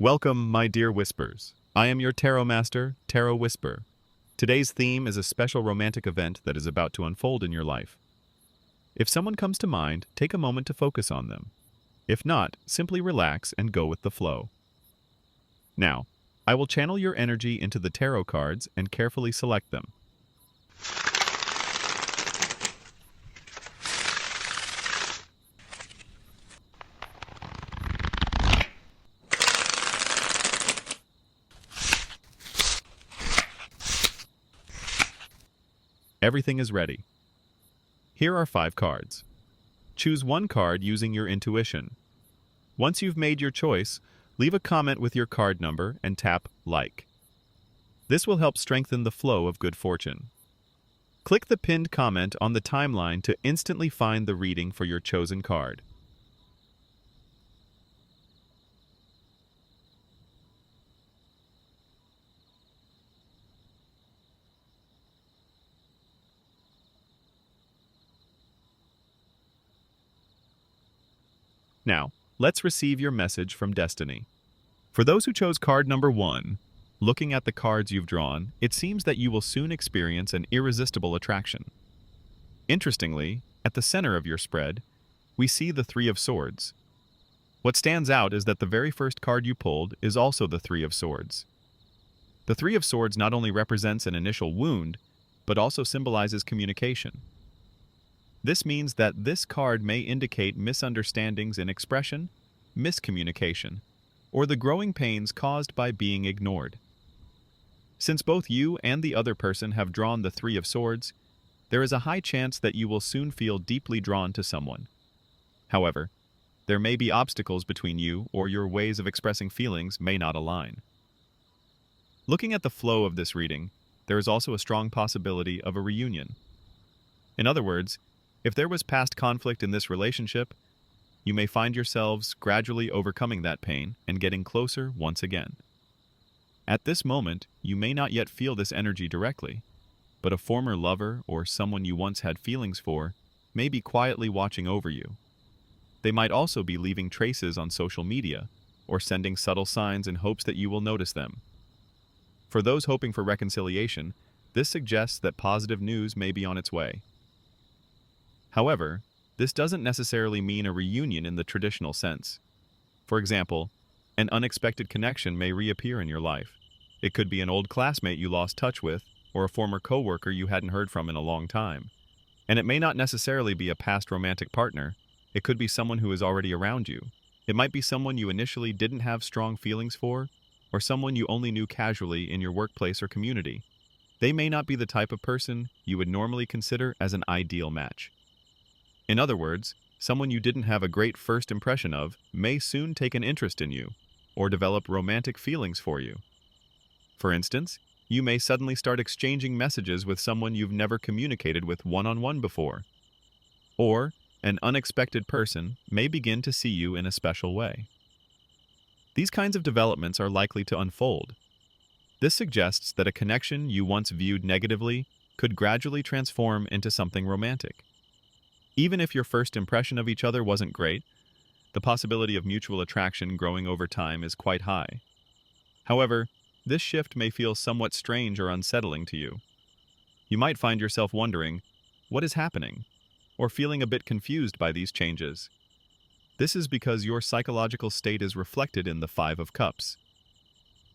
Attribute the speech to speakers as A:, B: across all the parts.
A: Welcome, my dear Whispers. I am your Tarot Master, Tarot Whisper. Today's theme is a special romantic event that is about to unfold in your life. If someone comes to mind, take a moment to focus on them. If not, simply relax and go with the flow. Now, I will channel your energy into the tarot cards and carefully select them. Everything is ready. Here are 5 cards. Choose one card using your intuition. Once you've made your choice, leave a comment with your card number and tap like. This will help strengthen the flow of good fortune. Click the pinned comment on the timeline to instantly find the reading for your chosen card. Now, let's receive your message from Destiny. For those who chose card number 1, looking at the cards you've drawn, it seems that you will soon experience an irresistible attraction. Interestingly, at the center of your spread, we see the 3 of Swords. What stands out is that the very first card you pulled is also the 3 of Swords. The 3 of Swords not only represents an initial wound, but also symbolizes communication. This means that this card may indicate misunderstandings in expression, miscommunication, or the growing pains caused by being ignored. Since both you and the other person have drawn the 3 of Swords, there is a high chance that you will soon feel deeply drawn to someone. However, there may be obstacles between you, or your ways of expressing feelings may not align. Looking at the flow of this reading, there is also a strong possibility of a reunion. In other words, if there was past conflict in this relationship, you may find yourselves gradually overcoming that pain and getting closer once again. At this moment, you may not yet feel this energy directly, but a former lover or someone you once had feelings for may be quietly watching over you. They might also be leaving traces on social media or sending subtle signs in hopes that you will notice them. For those hoping for reconciliation, this suggests that positive news may be on its way. However, this doesn't necessarily mean a reunion in the traditional sense. For example, an unexpected connection may reappear in your life. It could be an old classmate you lost touch with, or a former coworker you hadn't heard from in a long time. And it may not necessarily be a past romantic partner. It could be someone who is already around you. It might be someone you initially didn't have strong feelings for, or someone you only knew casually in your workplace or community. They may not be the type of person you would normally consider as an ideal match. In other words, someone you didn't have a great first impression of may soon take an interest in you, or develop romantic feelings for you. For instance, you may suddenly start exchanging messages with someone you've never communicated with one-on-one before. Or, an unexpected person may begin to see you in a special way. These kinds of developments are likely to unfold. This suggests that a connection you once viewed negatively could gradually transform into something romantic. Even if your first impression of each other wasn't great, the possibility of mutual attraction growing over time is quite high. However, this shift may feel somewhat strange or unsettling to you. You might find yourself wondering, what is happening? Or feeling a bit confused by these changes. This is because your psychological state is reflected in the 5 of Cups.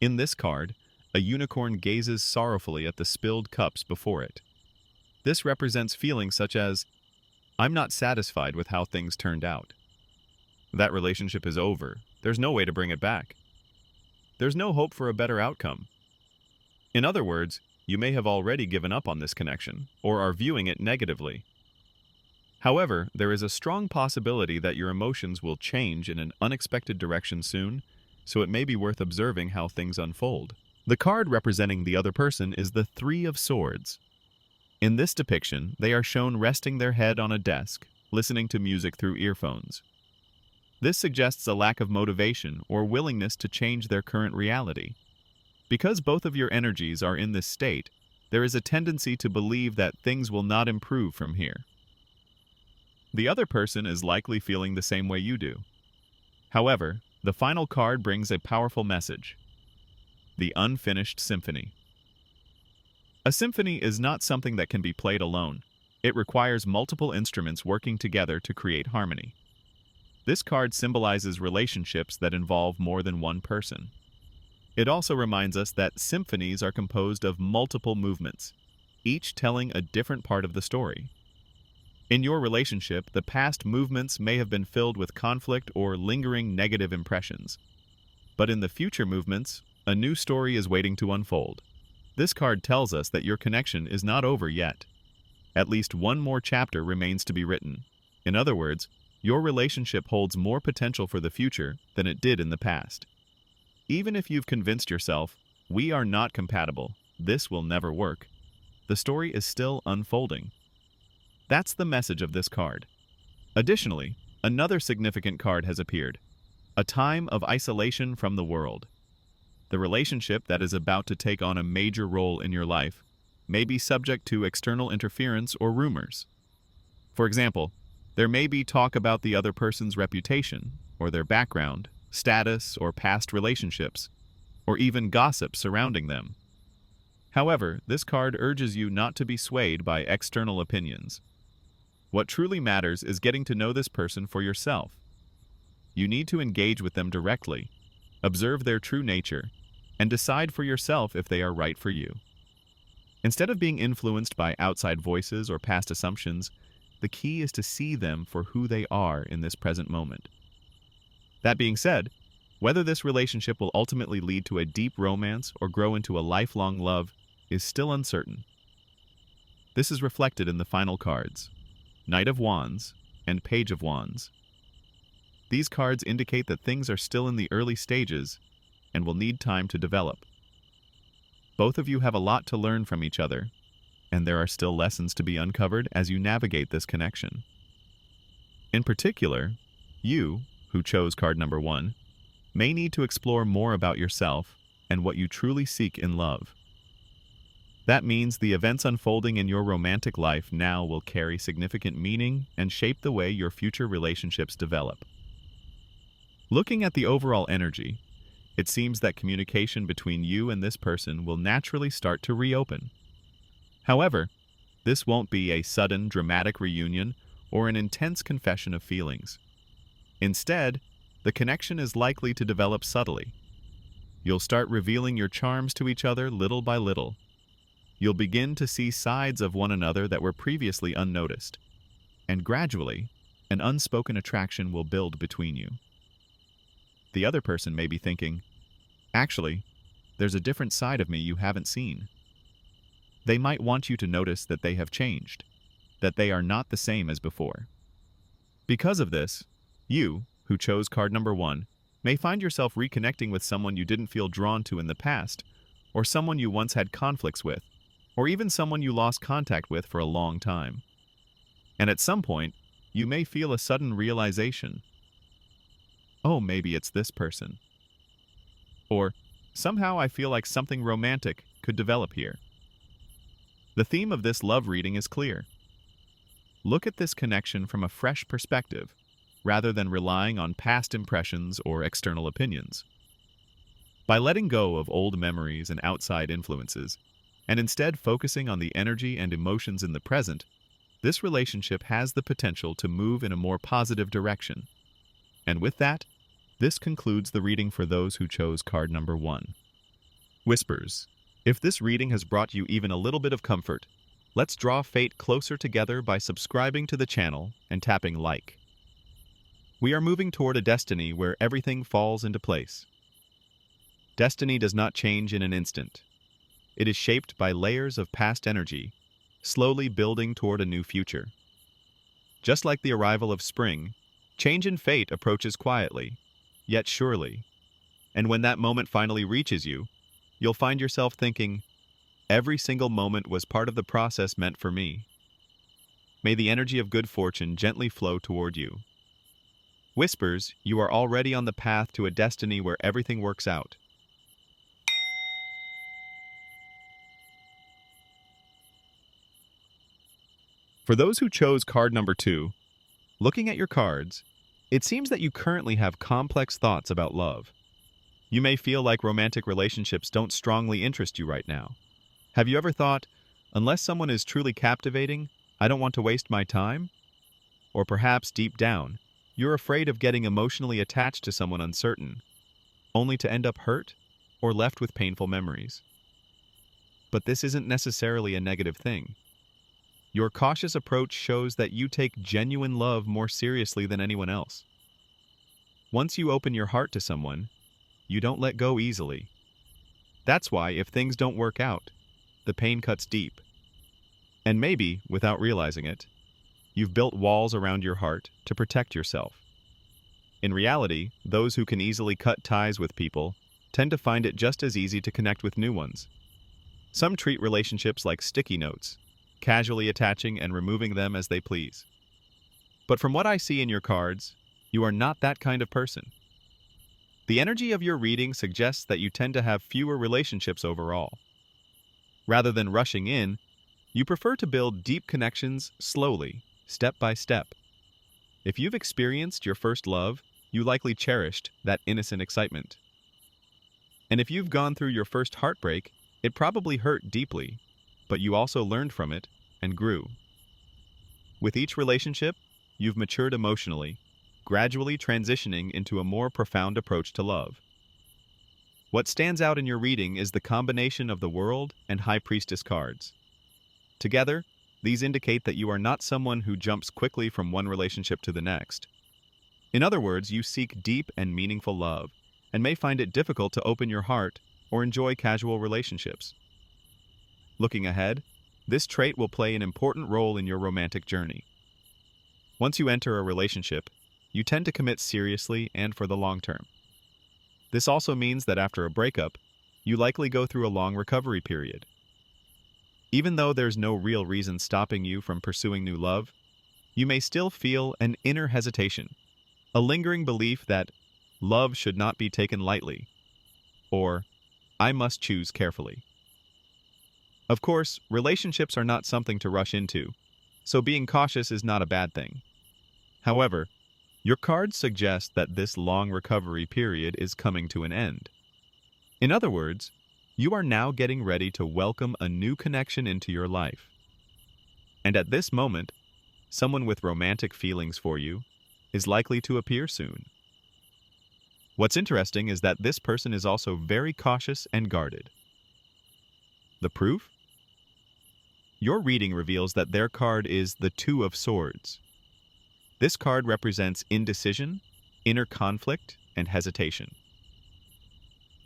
A: In this card, a unicorn gazes sorrowfully at the spilled cups before it. This represents feelings such as, I'm not satisfied with how things turned out. That relationship is over. There's no way to bring it back. There's no hope for a better outcome. In other words, you may have already given up on this connection, or are viewing it negatively. However, there is a strong possibility that your emotions will change in an unexpected direction soon, so it may be worth observing how things unfold. The card representing the other person is the 3 of Swords. In this depiction, they are shown resting their head on a desk, listening to music through earphones. This suggests a lack of motivation or willingness to change their current reality. Because both of your energies are in this state, there is a tendency to believe that things will not improve from here. The other person is likely feeling the same way you do. However, The final card brings a powerful message: the unfinished symphony. A symphony is not something that can be played alone. It requires multiple instruments working together to create harmony. This card symbolizes relationships that involve more than one person. It also reminds us that symphonies are composed of multiple movements, each telling a different part of the story. In your relationship, the past movements may have been filled with conflict or lingering negative impressions. But in the future movements, a new story is waiting to unfold. This card tells us that your connection is not over yet. At least one more chapter remains to be written. In other words, your relationship holds more potential for the future than it did in the past. Even if you've convinced yourself, we are not compatible, this will never work, the story is still unfolding. That's the message of this card. Additionally, another significant card has appeared: a time of isolation from the world. The relationship that is about to take on a major role in your life may be subject to external interference or rumors. For example, there may be talk about the other person's reputation, or their background, status, or past relationships, or even gossip surrounding them. However, this card urges you not to be swayed by external opinions. What truly matters is getting to know this person for yourself. You need to engage with them directly, observe their true nature, and decide for yourself if they are right for you. Instead of being influenced by outside voices or past assumptions, the key is to see them for who they are in this present moment. That being said, whether this relationship will ultimately lead to a deep romance or grow into a lifelong love is still uncertain. This is reflected in the final cards: Knight of Wands and Page of Wands. These cards indicate that things are still in the early stages and will need time to develop. Both of you have a lot to learn from each other, and there are still lessons to be uncovered as you navigate this connection. In particular, you, who chose card number 1, may need to explore more about yourself and what you truly seek in love. That means the events unfolding in your romantic life now will carry significant meaning and shape the way your future relationships develop. Looking at the overall energy, it seems that communication between you and this person will naturally start to reopen. However, this won't be a sudden, dramatic reunion or an intense confession of feelings. Instead, the connection is likely to develop subtly. You'll start revealing your charms to each other little by little. You'll begin to see sides of one another that were previously unnoticed. And gradually, an unspoken attraction will build between you. The other person may be thinking, actually, there's a different side of me you haven't seen. They might want you to notice that they have changed, that they are not the same as before. Because of this, you, who chose card number 1, may find yourself reconnecting with someone you didn't feel drawn to in the past, or someone you once had conflicts with, or even someone you lost contact with for a long time. And at some point, you may feel a sudden realization: oh, maybe it's this person. Or, somehow I feel like something romantic could develop here. The theme of this love reading is clear. Look at this connection from a fresh perspective, rather than relying on past impressions or external opinions. By letting go of old memories and outside influences, and instead focusing on the energy and emotions in the present, this relationship has the potential to move in a more positive direction. And with that, this concludes the reading for those who chose card number 1. Whispers. If this reading has brought you even a little bit of comfort, let's draw fate closer together by subscribing to the channel and tapping like. We are moving toward a destiny where everything falls into place. Destiny does not change in an instant. It is shaped by layers of past energy, slowly building toward a new future. Just like the arrival of spring, change in fate approaches quietly, yet surely. And when that moment finally reaches you, you'll find yourself thinking, every single moment was part of the process meant for me. May the energy of good fortune gently flow toward you. Whispers, you are already on the path to a destiny where everything works out. For those who chose card number 2, looking at your cards, It seems that you currently have complex thoughts about love. You may feel like romantic relationships don't strongly interest you right now. Have you ever thought, unless someone is truly captivating, I don't want to waste my time? Or perhaps deep down, you're afraid of getting emotionally attached to someone uncertain, only to end up hurt or left with painful memories. But this isn't necessarily a negative thing. Your cautious approach shows that you take genuine love more seriously than anyone else. Once you open your heart to someone, you don't let go easily. That's why, if things don't work out, the pain cuts deep. And maybe, without realizing it, you've built walls around your heart to protect yourself. In reality, those who can easily cut ties with people tend to find it just as easy to connect with new ones. Some treat relationships like sticky notes, casually attaching and removing them as they please. But from what I see in your cards, you are not that kind of person. The energy of your reading suggests that you tend to have fewer relationships overall. Rather than rushing in, you prefer to build deep connections slowly, step by step. If you've experienced your first love, you likely cherished that innocent excitement. And if you've gone through your first heartbreak, it probably hurt deeply, but you also learned from it and grew. With each relationship, you've matured emotionally, gradually transitioning into a more profound approach to love. What stands out in your reading is the combination of the World and High Priestess cards. Together, these indicate that you are not someone who jumps quickly from one relationship to the next. In other words, you seek deep and meaningful love, and may find it difficult to open your heart or enjoy casual relationships. Looking ahead, this trait will play an important role in your romantic journey. Once you enter a relationship, you tend to commit seriously and for the long term. This also means that after a breakup, you likely go through a long recovery period. Even though there's no real reason stopping you from pursuing new love, you may still feel an inner hesitation, a lingering belief that love should not be taken lightly, or I must choose carefully. Of course, relationships are not something to rush into, so being cautious is not a bad thing. However, your cards suggest that this long recovery period is coming to an end. In other words, you are now getting ready to welcome a new connection into your life. And at this moment, someone with romantic feelings for you is likely to appear soon. What's interesting is that this person is also very cautious and guarded. The proof? Your reading reveals that their card is the Two of Swords. This card represents indecision, inner conflict, and hesitation.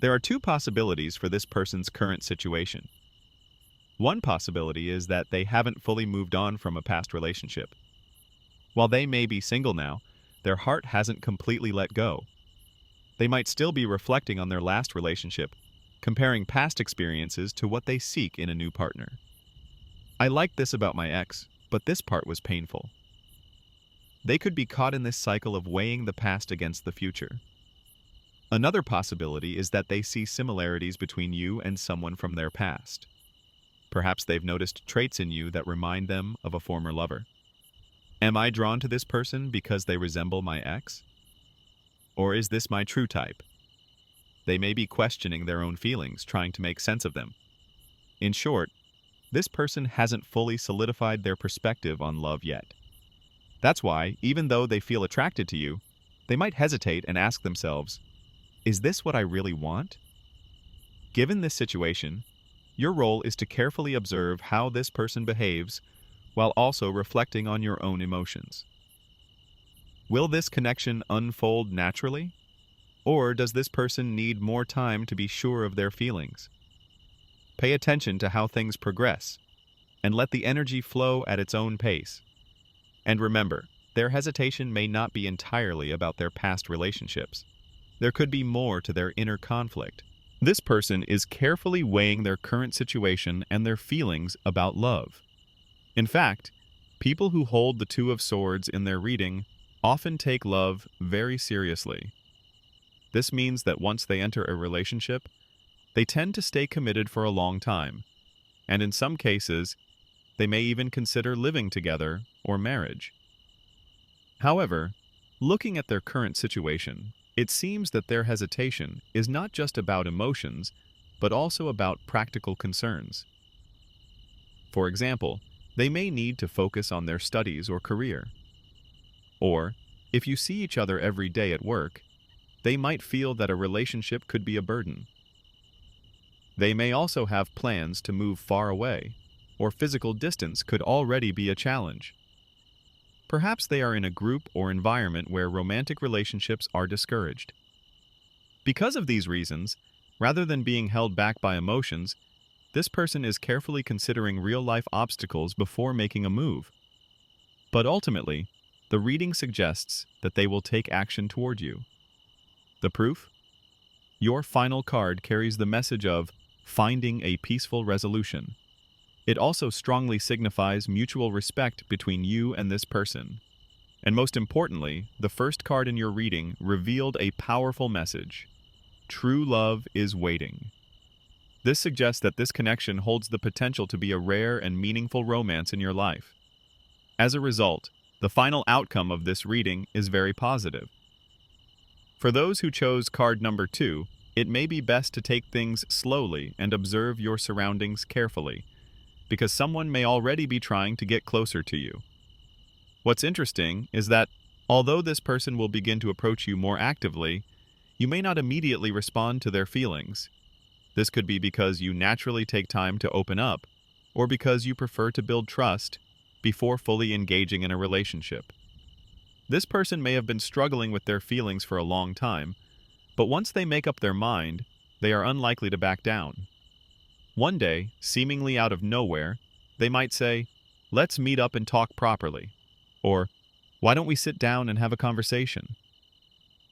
A: There are two possibilities for this person's current situation. One possibility is that they haven't fully moved on from a past relationship. While they may be single now, their heart hasn't completely let go. They might still be reflecting on their last relationship, comparing past experiences to what they seek in a new partner. I liked this about my ex, but this part was painful. They could be caught in this cycle of weighing the past against the future. Another possibility is that they see similarities between you and someone from their past. Perhaps they've noticed traits in you that remind them of a former lover. Am I drawn to this person because they resemble my ex? Or is this my true type? They may be questioning their own feelings, trying to make sense of them. In short, this person hasn't fully solidified their perspective on love yet. That's why, even though they feel attracted to you, they might hesitate and ask themselves, is this what I really want? Given this situation, your role is to carefully observe how this person behaves while also reflecting on your own emotions. Will this connection unfold naturally? Or does this person need more time to be sure of their feelings? Pay attention to how things progress, and let the energy flow at its own pace. And remember, their hesitation may not be entirely about their past relationships. There could be more to their inner conflict. This person is carefully weighing their current situation and their feelings about love. In fact, people who hold the Two of Swords in their reading often take love very seriously. This means that once they enter a relationship, they tend to stay committed for a long time, and in some cases, they may even consider living together or marriage. However, Looking at their current situation, it seems that their hesitation is not just about emotions, but also about practical concerns. For example, they may need to focus on their studies or career. Or, if you see each other every day at work, they might feel that a relationship could be a burden. They may also have plans to move far away, or physical distance could already be a challenge. Perhaps they are in a group or environment where romantic relationships are discouraged. Because of these reasons, rather than being held back by emotions, this person is carefully considering real-life obstacles before making a move. But ultimately, the reading suggests that they will take action toward you. The proof? Your final card carries the message of finding a peaceful resolution. It also strongly signifies mutual respect between you and this person. And most importantly, the first card in your reading revealed a powerful message. True love is waiting. This suggests that this connection holds the potential to be a rare and meaningful romance in your life. As a result, the final outcome of this reading is very positive. For those who chose card number 2, it may be best to take things slowly and observe your surroundings carefully, because someone may already be trying to get closer to you. What's interesting is that, although this person will begin to approach you more actively, you may not immediately respond to their feelings. This could be because you naturally take time to open up, or because you prefer to build trust before fully engaging in a relationship. This person may have been struggling with their feelings for a long time, but once they make up their mind, they are unlikely to back down. One day, seemingly out of nowhere, they might say, "Let's meet up and talk properly," or "Why don't we sit down and have a conversation?"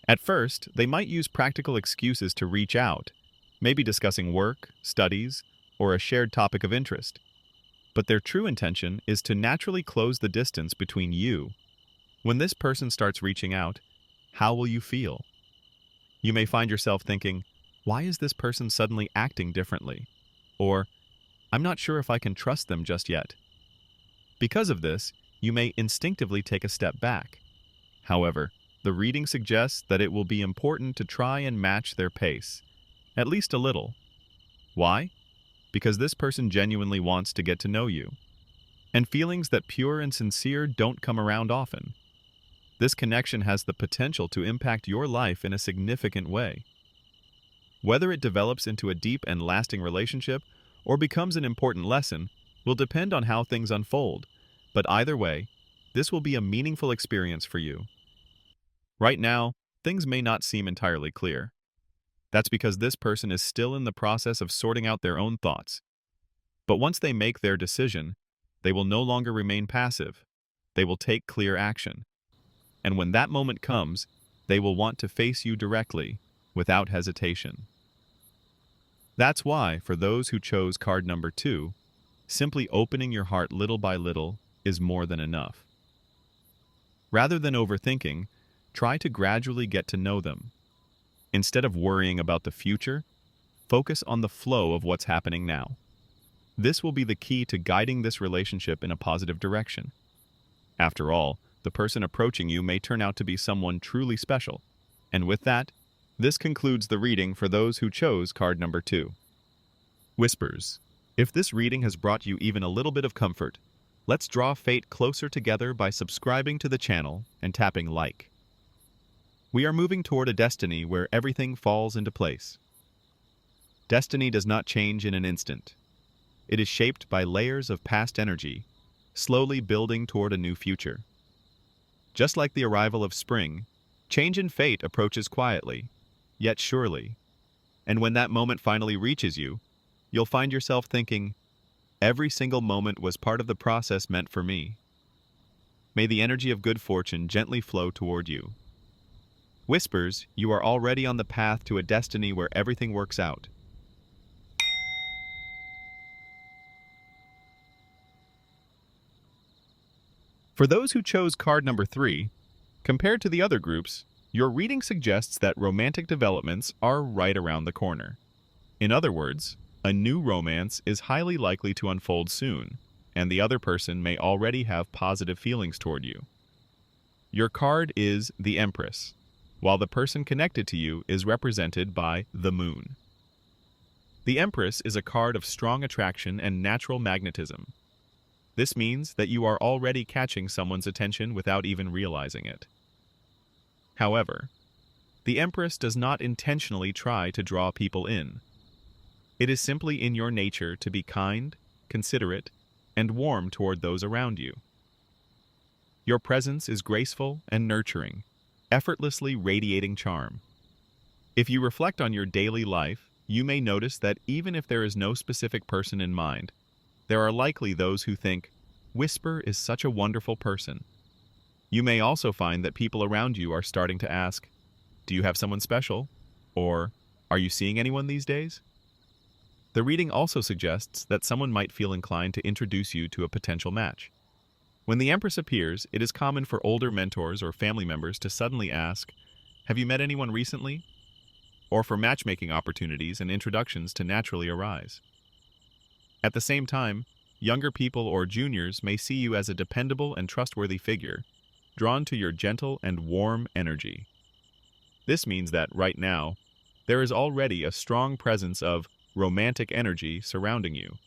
A: At first, they might use practical excuses to reach out, maybe discussing work, studies, or a shared topic of interest. But their true intention is to naturally close the distance between you. When this person starts reaching out, how will you feel? You may find yourself thinking, "Why is this person suddenly acting differently?" Or, "I'm not sure if I can trust them just yet." Because of this, you may instinctively take a step back. However, the reading suggests that it will be important to try and match their pace, at least a little. Why? Because this person genuinely wants to get to know you. And feelings that pure and sincere don't come around often. This connection has the potential to impact your life in a significant way. Whether it develops into a deep and lasting relationship or becomes an important lesson will depend on how things unfold, but either way, this will be a meaningful experience for you. Right now, things may not seem entirely clear. That's because this person is still in the process of sorting out their own thoughts. But once they make their decision, they will no longer remain passive. They will take clear action. And when that moment comes, they will want to face you directly, without hesitation. That's why, for those who chose card number 2, simply opening your heart little by little is more than enough. Rather than overthinking, try to gradually get to know them. Instead of worrying about the future, focus on the flow of what's happening now. This will be the key to guiding this relationship in a positive direction. After all, the person approaching you may turn out to be someone truly special. And with that, this concludes the reading for those who chose card number 2. Whispers. If this reading has brought you even a little bit of comfort, let's draw fate closer together by subscribing to the channel and tapping like. We are moving toward a destiny where everything falls into place. Destiny does not change in an instant. It is shaped by layers of past energy, slowly building toward a new future. Just like the arrival of spring, change in fate approaches quietly, yet surely. And when that moment finally reaches you, you'll find yourself thinking, "Every single moment was part of the process meant for me." May the energy of good fortune gently flow toward you. Whispers, you are already on the path to a destiny where everything works out. For those who chose card number 3, compared to the other groups, your reading suggests that romantic developments are right around the corner. In other words, a new romance is highly likely to unfold soon, and the other person may already have positive feelings toward you. Your card is the Empress, while the person connected to you is represented by the Moon. The Empress is a card of strong attraction and natural magnetism. This means that you are already catching someone's attention without even realizing it. However, the Empress does not intentionally try to draw people in. It is simply in your nature to be kind, considerate, and warm toward those around you. Your presence is graceful and nurturing, effortlessly radiating charm. If you reflect on your daily life, you may notice that even if there is no specific person in mind, there are likely those who think, "Whisper is such a wonderful person." You may also find that people around you are starting to ask, "Do you have someone special?" Or, "Are you seeing anyone these days?" The reading also suggests that someone might feel inclined to introduce you to a potential match. When the Empress appears, it is common for older mentors or family members to suddenly ask, "Have you met anyone recently?" Or for matchmaking opportunities and introductions to naturally arise. At the same time, younger people or juniors may see you as a dependable and trustworthy figure, drawn to your gentle and warm energy. This means that, right now, there is already a strong presence of romantic energy surrounding you.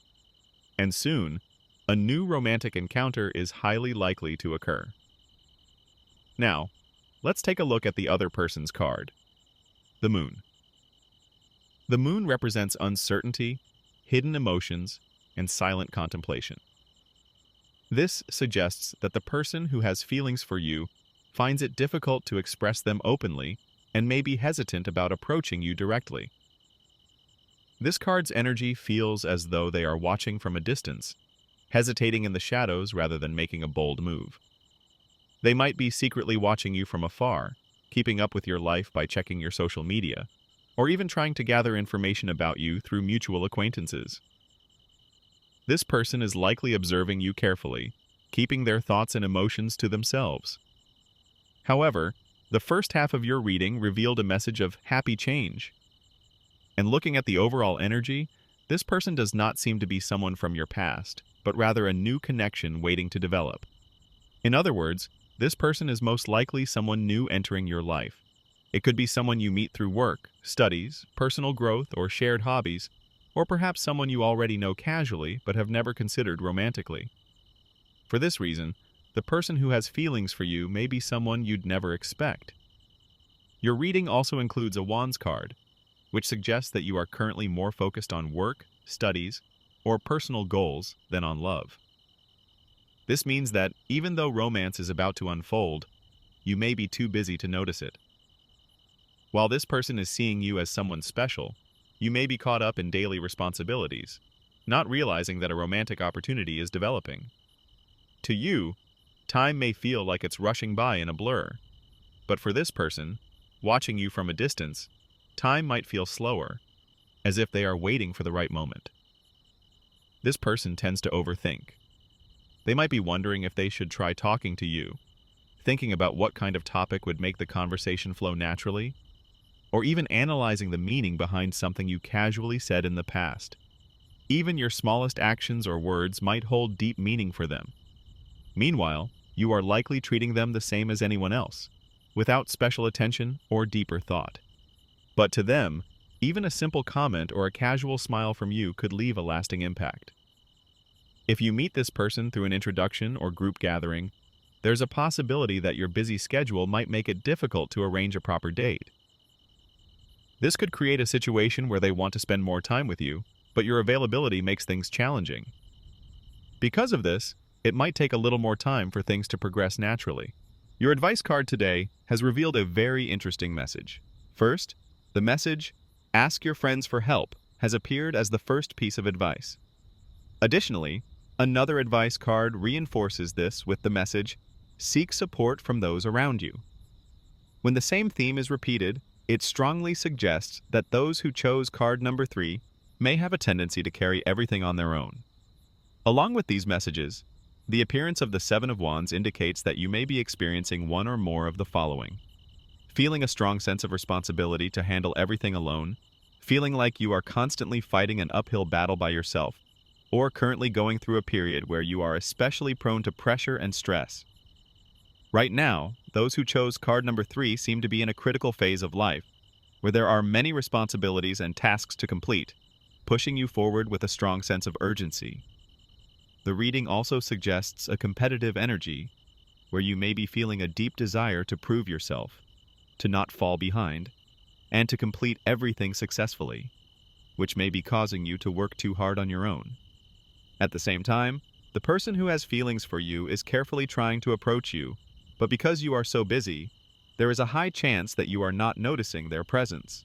A: And soon, a new romantic encounter is highly likely to occur. Now, let's take a look at the other person's card, the Moon. The Moon represents uncertainty, hidden emotions, and silent contemplation. This suggests that the person who has feelings for you finds it difficult to express them openly and may be hesitant about approaching you directly. This card's energy feels as though they are watching from a distance, hesitating in the shadows rather than making a bold move. They might be secretly watching you from afar, keeping up with your life by checking your social media, or even trying to gather information about you through mutual acquaintances. This person is likely observing you carefully, keeping their thoughts and emotions to themselves. However, the first half of your reading revealed a message of happy change. And looking at the overall energy, this person does not seem to be someone from your past, but rather a new connection waiting to develop. In other words, this person is most likely someone new entering your life. It could be someone you meet through work, studies, personal growth, or shared hobbies, or perhaps someone you already know casually but have never considered romantically. For this reason, the person who has feelings for you may be someone you'd never expect. Your reading also includes a Wands card, which suggests that you are currently more focused on work, studies, or personal goals than on love. This means that even though romance is about to unfold, you may be too busy to notice it. While this person is seeing you as someone special, you may be caught up in daily responsibilities, not realizing that a romantic opportunity is developing. To you, time may feel like it's rushing by in a blur, but for this person, watching you from a distance, time might feel slower, as if they are waiting for the right moment. This person tends to overthink. They might be wondering if they should try talking to you, thinking about what kind of topic would make the conversation flow naturally, or even analyzing the meaning behind something you casually said in the past. Even your smallest actions or words might hold deep meaning for them. Meanwhile, you are likely treating them the same as anyone else, without special attention or deeper thought. But to them, even a simple comment or a casual smile from you could leave a lasting impact. If you meet this person through an introduction or group gathering, there's a possibility that your busy schedule might make it difficult to arrange a proper date. This could create a situation where they want to spend more time with you, but your availability makes things challenging. Because of this, it might take a little more time for things to progress naturally. Your advice card today has revealed a very interesting message. First, the message, "Ask your friends for help," has appeared as the first piece of advice. Additionally, another advice card reinforces this with the message, "Seek support from those around you." When the same theme is repeated, it strongly suggests that those who chose card number 3 may have a tendency to carry everything on their own. Along with these messages, the appearance of the Seven of Wands indicates that you may be experiencing one or more of the following: feeling a strong sense of responsibility to handle everything alone, feeling like you are constantly fighting an uphill battle by yourself, or currently going through a period where you are especially prone to pressure and stress. Right now, those who chose card number 3 seem to be in a critical phase of life, where there are many responsibilities and tasks to complete, pushing you forward with a strong sense of urgency. The reading also suggests a competitive energy, where you may be feeling a deep desire to prove yourself, to not fall behind, and to complete everything successfully, which may be causing you to work too hard on your own. At the same time, the person who has feelings for you is carefully trying to approach you, but because you are so busy, there is a high chance that you are not noticing their presence.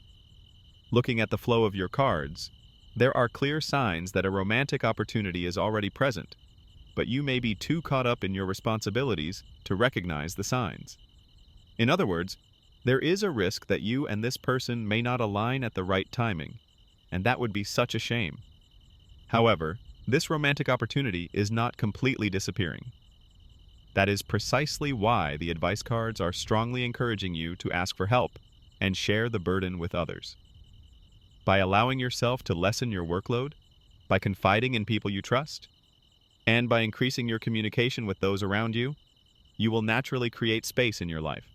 A: Looking at the flow of your cards, there are clear signs that a romantic opportunity is already present, but you may be too caught up in your responsibilities to recognize the signs. In other words, there is a risk that you and this person may not align at the right timing, and that would be such a shame. However, this romantic opportunity is not completely disappearing. That is precisely why the advice cards are strongly encouraging you to ask for help and share the burden with others. By allowing yourself to lessen your workload, by confiding in people you trust, and by increasing your communication with those around you, you will naturally create space in your life,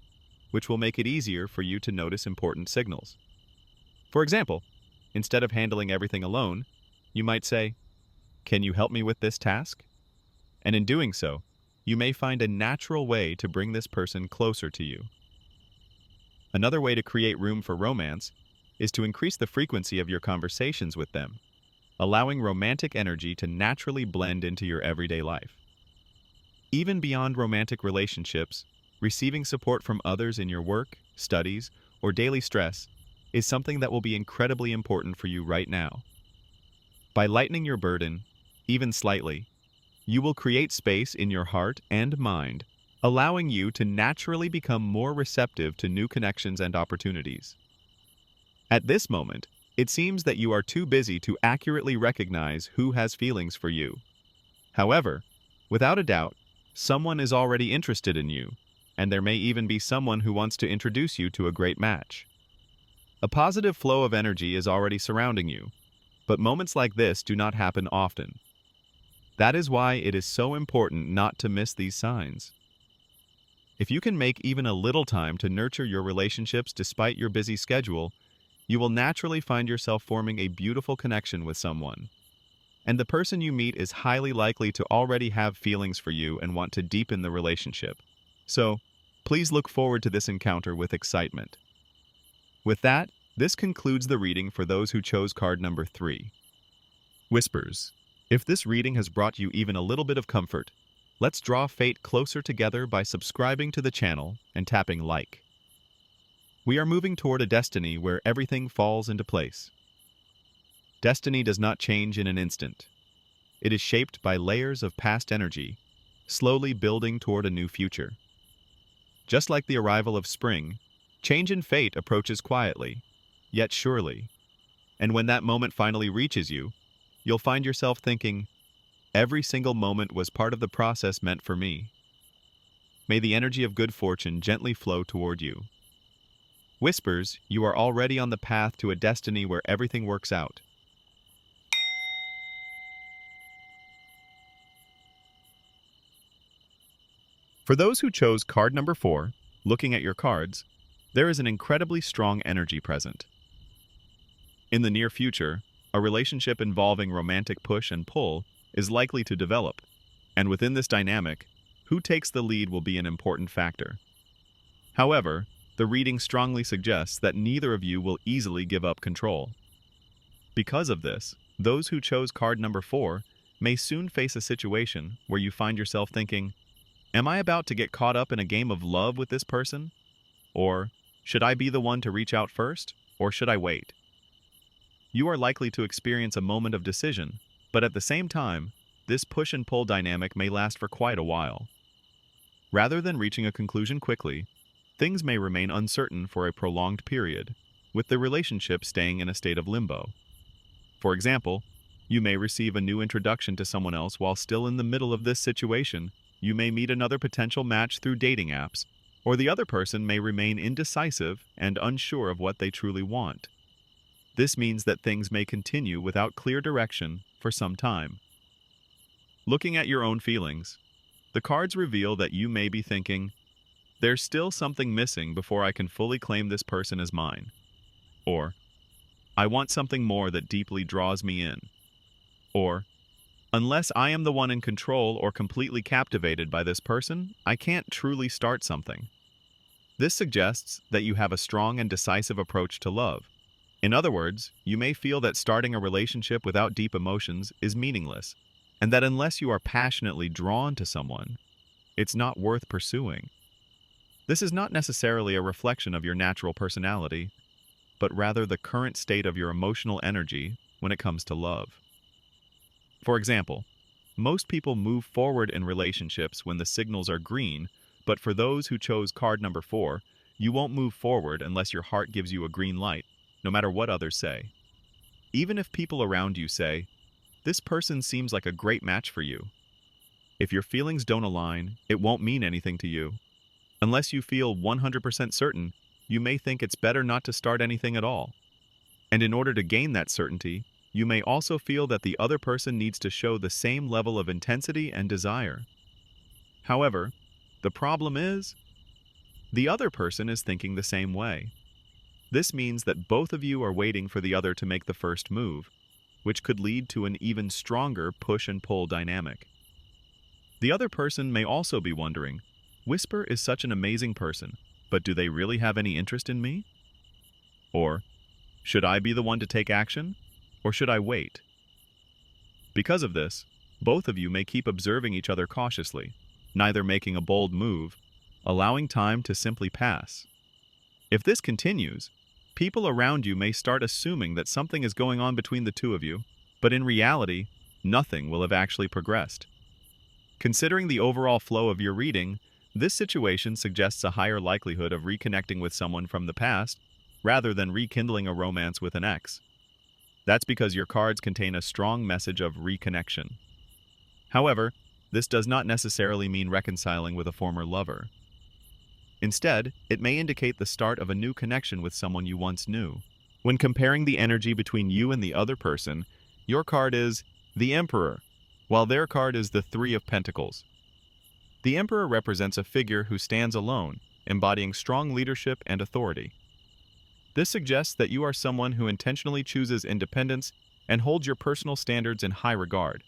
A: which will make it easier for you to notice important signals. For example, instead of handling everything alone, you might say, "Can you help me with this task?" And in doing so, you may find a natural way to bring this person closer to you. Another way to create room for romance is to increase the frequency of your conversations with them, allowing romantic energy to naturally blend into your everyday life. Even beyond romantic relationships, receiving support from others in your work, studies, or daily stress is something that will be incredibly important for you right now. By lightening your burden, even slightly, you will create space in your heart and mind, allowing you to naturally become more receptive to new connections and opportunities. At this moment, it seems that you are too busy to accurately recognize who has feelings for you. However, without a doubt, someone is already interested in you, and there may even be someone who wants to introduce you to a great match. A positive flow of energy is already surrounding you, but moments like this do not happen often. That is why it is so important not to miss these signs. If you can make even a little time to nurture your relationships despite your busy schedule, you will naturally find yourself forming a beautiful connection with someone. And the person you meet is highly likely to already have feelings for you and want to deepen the relationship. So, please look forward to this encounter with excitement. With that, this concludes the reading for those who chose card number 3. Whispers. If this reading has brought you even a little bit of comfort, let's draw fate closer together by subscribing to the channel and tapping like. We are moving toward a destiny where everything falls into place. Destiny does not change in an instant. It is shaped by layers of past energy, slowly building toward a new future. Just like the arrival of spring, change in fate approaches quietly, yet surely. And when that moment finally reaches you, you'll find yourself thinking, "Every single moment was part of the process meant for me." May the energy of good fortune gently flow toward you. Whispers, you are already on the path to a destiny where everything works out. For those who chose card number 4, looking at your cards, there is an incredibly strong energy present. In the near future, a relationship involving romantic push and pull is likely to develop, and within this dynamic, who takes the lead will be an important factor. However, the reading strongly suggests that neither of you will easily give up control. Because of this, those who chose card number 4 may soon face a situation where you find yourself thinking, "Am I about to get caught up in a game of love with this person? Or, should I be the one to reach out first, or should I wait?" You are likely to experience a moment of decision, but at the same time, this push and pull dynamic may last for quite a while. Rather than reaching a conclusion quickly, things may remain uncertain for a prolonged period, with the relationship staying in a state of limbo. For example, you may receive a new introduction to someone else while still in the middle of this situation. You may meet another potential match through dating apps, or the other person may remain indecisive and unsure of what they truly want. This means that things may continue without clear direction for some time. Looking at your own feelings, the cards reveal that you may be thinking, There's still something missing before I can fully claim this person as mine. Or, I want something more that deeply draws me in. Or, unless I am the one in control or completely captivated by this person, I can't truly start something. This suggests that you have a strong and decisive approach to love. In other words, you may feel that starting a relationship without deep emotions is meaningless, and that unless you are passionately drawn to someone, it's not worth pursuing. This is not necessarily a reflection of your natural personality, but rather the current state of your emotional energy when it comes to love. For example, most people move forward in relationships when the signals are green, but for those who chose card number 4, you won't move forward unless your heart gives you a green light, no matter what others say. Even if people around you say, "This person seems like a great match for you," if your feelings don't align, it won't mean anything to you. Unless you feel 100% certain, you may think it's better not to start anything at all. And in order to gain that certainty, you may also feel that the other person needs to show the same level of intensity and desire. However, the problem is, the other person is thinking the same way. This means that both of you are waiting for the other to make the first move, which could lead to an even stronger push and pull dynamic. The other person may also be wondering, Whisper is such an amazing person, but do they really have any interest in me? Or, should I be the one to take action, or should I wait? Because of this, both of you may keep observing each other cautiously, neither making a bold move, allowing time to simply pass. If this continues, people around you may start assuming that something is going on between the two of you, but in reality, nothing will have actually progressed. Considering the overall flow of your reading, this situation suggests a higher likelihood of reconnecting with someone from the past rather than rekindling a romance with an ex. That's because your cards contain a strong message of reconnection. However, this does not necessarily mean reconciling with a former lover. Instead, it may indicate the start of a new connection with someone you once knew. When comparing the energy between you and the other person, your card is the Emperor, while their card is the Three of Pentacles. The Emperor represents a figure who stands alone, embodying strong leadership and authority. This suggests that you are someone who intentionally chooses independence and holds your personal standards in high regard.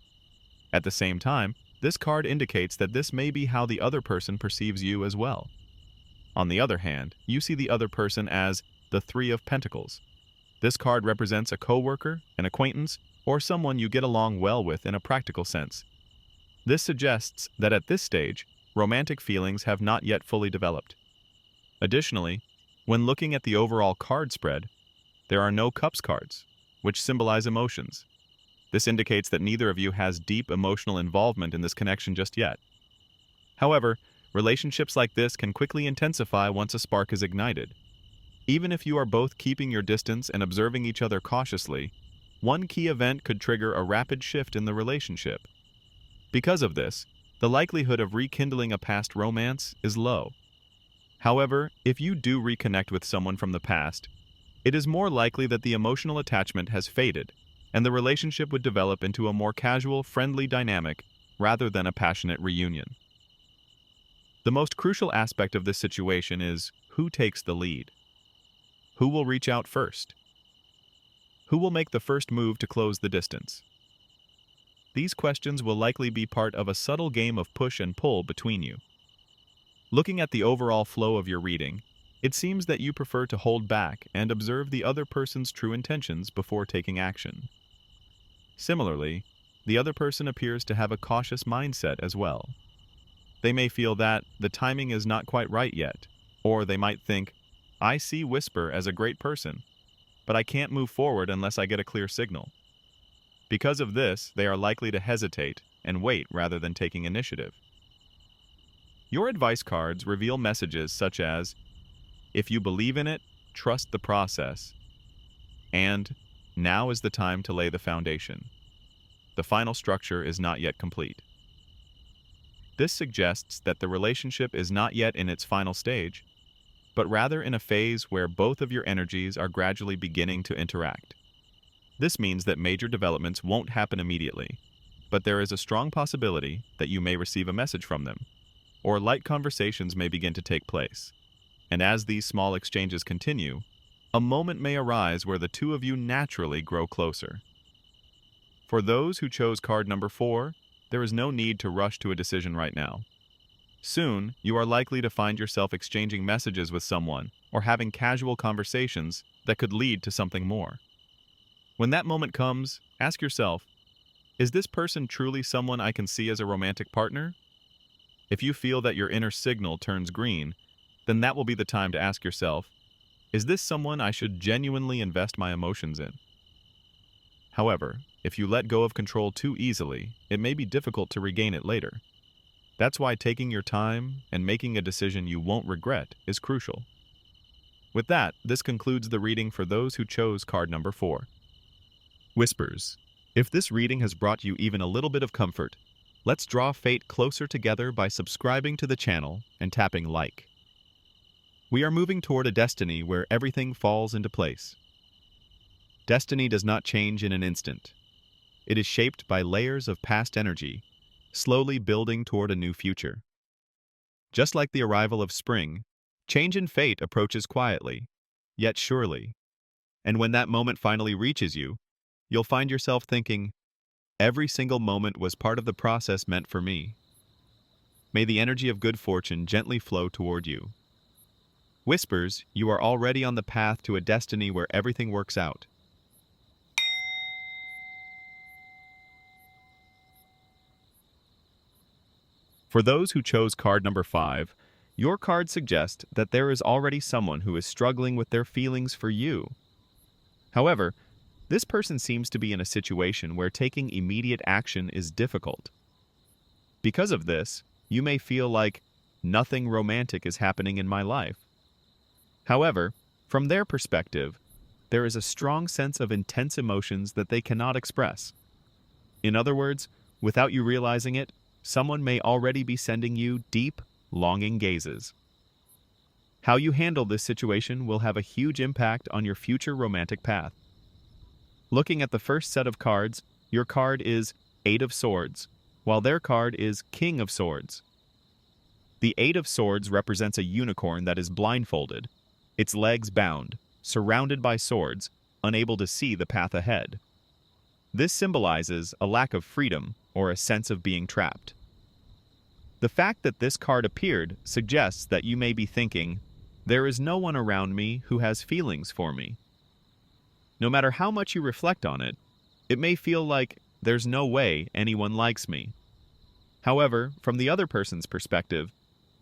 A: At the same time, this card indicates that this may be how the other person perceives you as well. On the other hand, you see the other person as the Three of Pentacles. This card represents a coworker, an acquaintance, or someone you get along well with in a practical sense. This suggests that at this stage, romantic feelings have not yet fully developed. Additionally, when looking at the overall card spread, there are no Cups cards, which symbolize emotions. This indicates that neither of you has deep emotional involvement in this connection just yet. However, relationships like this can quickly intensify once a spark is ignited. Even if you are both keeping your distance and observing each other cautiously, one key event could trigger a rapid shift in the relationship. Because of this, the likelihood of rekindling a past romance is low. However, if you do reconnect with someone from the past, it is more likely that the emotional attachment has faded, and the relationship would develop into a more casual, friendly dynamic rather than a passionate reunion. The most crucial aspect of this situation is who takes the lead. Who will reach out first? Who will make the first move to close the distance? These questions will likely be part of a subtle game of push and pull between you. Looking at the overall flow of your reading, it seems that you prefer to hold back and observe the other person's true intentions before taking action. Similarly, the other person appears to have a cautious mindset as well. They may feel that the timing is not quite right yet, or they might think, I see Whisper as a great person, but I can't move forward unless I get a clear signal. Because of this, they are likely to hesitate and wait rather than taking initiative. Your advice cards reveal messages such as, if you believe in it, trust the process, and now is the time to lay the foundation. The final structure is not yet complete. This suggests that the relationship is not yet in its final stage, but rather in a phase where both of your energies are gradually beginning to interact. This means that major developments won't happen immediately, but there is a strong possibility that you may receive a message from them. or light conversations may begin to take place. And as these small exchanges continue, a moment may arise where the two of you naturally grow closer. For those who chose card number 4, there is no need to rush to a decision right now. Soon, you are likely to find yourself exchanging messages with someone or having casual conversations that could lead to something more. When that moment comes, ask yourself, is this person truly someone I can see as a romantic partner? If you feel that your inner signal turns green, then that will be the time to ask yourself, is this someone I should genuinely invest my emotions in? However, if you let go of control too easily, it may be difficult to regain it later. That's why taking your time and making a decision you won't regret is crucial. With that, this concludes the reading for those who chose card number 4. Whispers. If this reading has brought you even a little bit of comfort, let's draw fate closer together by subscribing to the channel and tapping like. We are moving toward a destiny where everything falls into place. Destiny does not change in an instant. It is shaped by layers of past energy, slowly building toward a new future. Just like the arrival of spring, change in fate approaches quietly, yet surely. And when that moment finally reaches you, you'll find yourself thinking, every single moment was part of the process meant for me. May the energy of good fortune gently flow toward you. Whispers, you are already on the path to a destiny where everything works out. For those who chose card number 5, your card suggests that there is already someone who is struggling with their feelings for you. However, this person seems to be in a situation where taking immediate action is difficult. Because of this, you may feel like, nothing romantic is happening in my life. However, from their perspective, there is a strong sense of intense emotions that they cannot express. In other words, without you realizing it, someone may already be sending you deep, longing gazes. How you handle this situation will have a huge impact on your future romantic path. Looking at the first set of cards, your card is 8 of Swords, while their card is King of Swords. The 8 of Swords represents a unicorn that is blindfolded, its legs bound, surrounded by swords, unable to see the path ahead. This symbolizes a lack of freedom or a sense of being trapped. The fact that this card appeared suggests that you may be thinking, there is no one around me who has feelings for me. No matter how much you reflect on it, it may feel like there's no way anyone likes me. However, from the other person's perspective,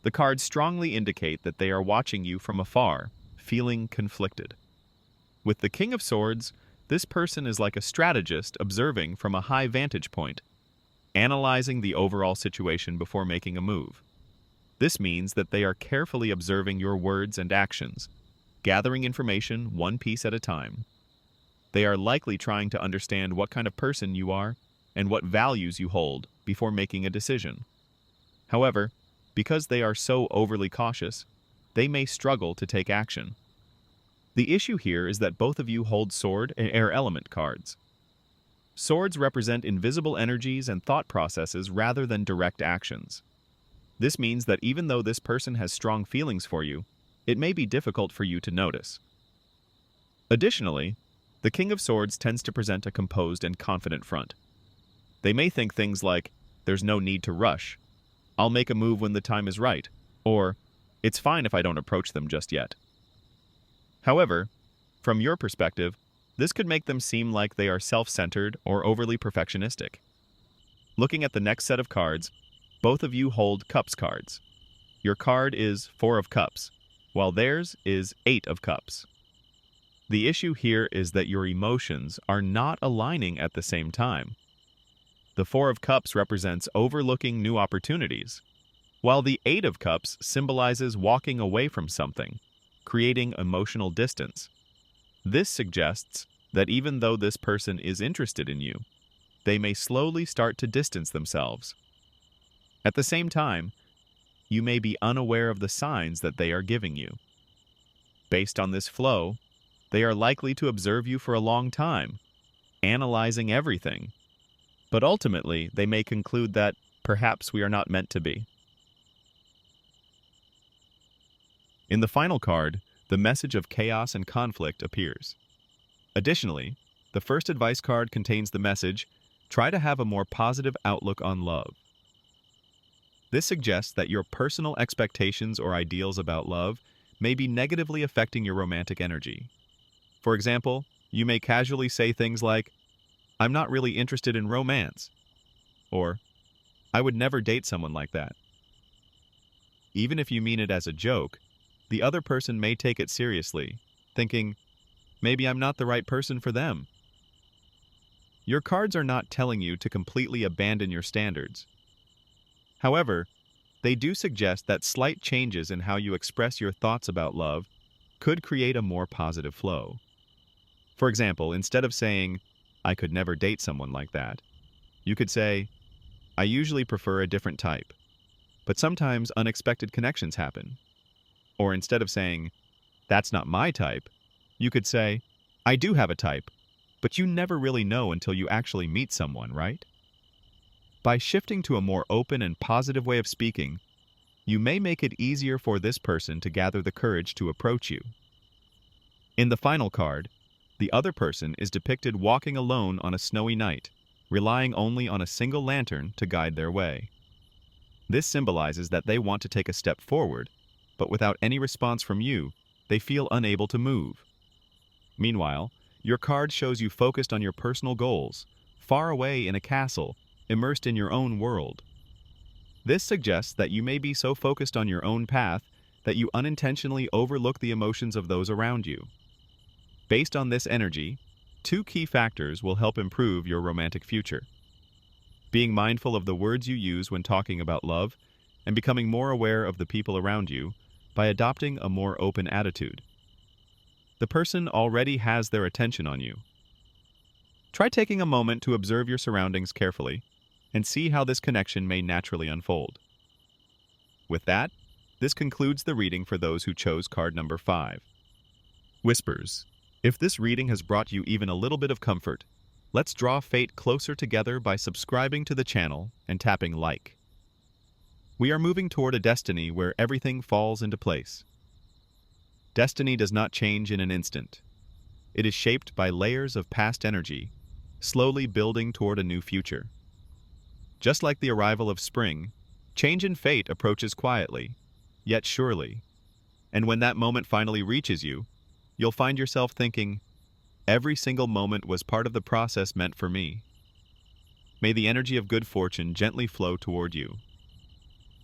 A: the cards strongly indicate that they are watching you from afar, feeling conflicted. With the King of Swords, this person is like a strategist observing from a high vantage point, analyzing the overall situation before making a move. This means that they are carefully observing your words and actions, gathering information one piece at a time. They are likely trying to understand what kind of person you are and what values you hold before making a decision. However, because they are so overly cautious, they may struggle to take action. The issue here is that both of you hold Sword and Air Element cards. Swords represent invisible energies and thought processes rather than direct actions. This means that even though this person has strong feelings for you, it may be difficult for you to notice. Additionally, the King of Swords tends to present a composed and confident front. They may think things like, there's no need to rush, I'll make a move when the time is right, or, it's fine if I don't approach them just yet. However, from your perspective, this could make them seem like they are self-centered or overly perfectionistic. Looking at the next set of cards, both of you hold Cups cards. Your card is 4 of Cups, while theirs is 8 of Cups. The issue here is that your emotions are not aligning at the same time. The 4 of Cups represents overlooking new opportunities, while the 8 of Cups symbolizes walking away from something, creating emotional distance. This suggests that even though this person is interested in you, they may slowly start to distance themselves. At the same time, you may be unaware of the signs that they are giving you. Based on this flow, they are likely to observe you for a long time, analyzing everything. But ultimately, they may conclude that perhaps we are not meant to be. In the final card, the message of chaos and conflict appears. Additionally, the first advice card contains the message, try to have a more positive outlook on love. This suggests that your personal expectations or ideals about love may be negatively affecting your romantic energy. For example, you may casually say things like, I'm not really interested in romance, or I would never date someone like that. Even if you mean it as a joke, the other person may take it seriously, thinking, maybe I'm not the right person for them. Your cards are not telling you to completely abandon your standards. However, they do suggest that slight changes in how you express your thoughts about love could create a more positive flow. For example, instead of saying, I could never date someone like that, you could say, I usually prefer a different type, but sometimes unexpected connections happen. Or instead of saying, that's not my type, you could say, I do have a type, but you never really know until you actually meet someone, right? By shifting to a more open and positive way of speaking, you may make it easier for this person to gather the courage to approach you. In the final card, the other person is depicted walking alone on a snowy night, relying only on a single lantern to guide their way. This symbolizes that they want to take a step forward, but without any response from you, they feel unable to move. Meanwhile, your card shows you focused on your personal goals, far away in a castle, immersed in your own world. This suggests that you may be so focused on your own path that you unintentionally overlook the emotions of those around you. Based on this energy, two key factors will help improve your romantic future: being mindful of the words you use when talking about love, and becoming more aware of the people around you by adopting a more open attitude. The person already has their attention on you. Try taking a moment to observe your surroundings carefully and see how this connection may naturally unfold. With that, this concludes the reading for those who chose card number 5. Whispers. If this reading has brought you even a little bit of comfort, let's draw fate closer together by subscribing to the channel and tapping like. We are moving toward a destiny where everything falls into place. Destiny does not change in an instant. It is shaped by layers of past energy, slowly building toward a new future. Just like the arrival of spring, change in fate approaches quietly, yet surely. And when that moment finally reaches you, you'll find yourself thinking, every single moment was part of the process meant for me. May the energy of good fortune gently flow toward you.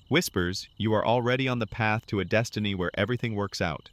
A: Whispers, you are already on the path to a destiny where everything works out.